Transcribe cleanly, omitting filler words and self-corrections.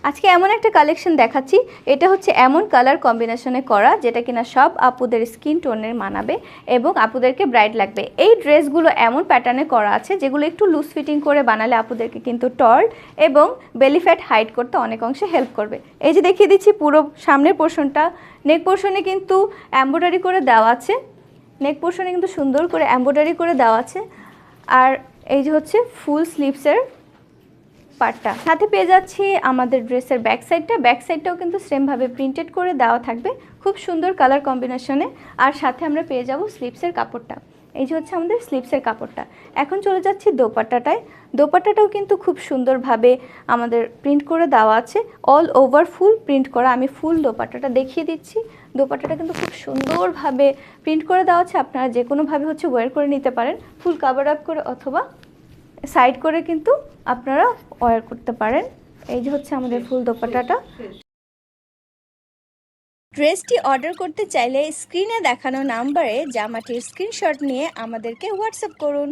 আজকে এমন একটা কালেকশন দেখাচ্ছি, এটা হচ্ছে এমন কালার কম্বিনেশনে করা যেটা কিনা সব আপুদের স্কিন টোনের মানাবে এবং আপুদেরকে ব্রাইট লাগবে। এই ড্রেসগুলো এমন প্যাটার্নে করা আছে যেগুলো একটু লুজ ফিটিং করে বানালে আপুদেরকে কিন্তু টল এবং বেলি ফ্যাট হাইড করতে অনেক অংশে হেল্প করবে। এই যে দেখিয়ে দিচ্ছি পুরো সামনের পোর্শনটা, নেক পোর্শনে কিন্তু এমব্রয়ডারি করে দেওয়া আছে, নেক পোর্শনে কিন্তু সুন্দর করে এমব্রয়ডারি করে দেওয়া আছে। আর এই যে হচ্ছে ফুল স্লিভসের পার্টটা, সাথে পেয়ে যাচ্ছি আমাদের ড্রেসের ব্যাক সাইডটাও কিন্তু সেমভাবে প্রিন্টেড করে দেওয়া থাকবে খুব সুন্দর কালার কম্বিনেশনে। আর সাথে আমরা পেয়ে যাব স্লিভসের কাপড়টা, এই যে হচ্ছে আমাদের স্লিভসের কাপড়টা। এখন চলে যাচ্ছি দোপাট্টাটায়, দোপাট্টাটাও কিন্তু খুব সুন্দরভাবে আমাদের প্রিন্ট করে দেওয়া আছে, অল ওভার ফুল প্রিন্ট করা। আমি ফুল দোপাট্টাটা দেখিয়ে দিচ্ছি, দোপাট্টাটা কিন্তু খুব সুন্দরভাবে প্রিন্ট করে দেওয়া আছে। আপনারা যে কোনোভাবে হচ্ছে ওয়্যার করে নিতে পারেন, ফুল কাভার আপ করে অথবা সাইড করে কিন্তু আপনারা ওয়্যার করতে পারেন। এই যে হচ্ছে আমাদের ফুল দোপাট্টাটা। ড্রেসটি অর্ডার করতে চাইলে স্ক্রিনে দেখানো নাম্বারে জামাটির স্ক্রিনশট নিয়ে আমাদেরকে হোয়াটসঅ্যাপ করুন।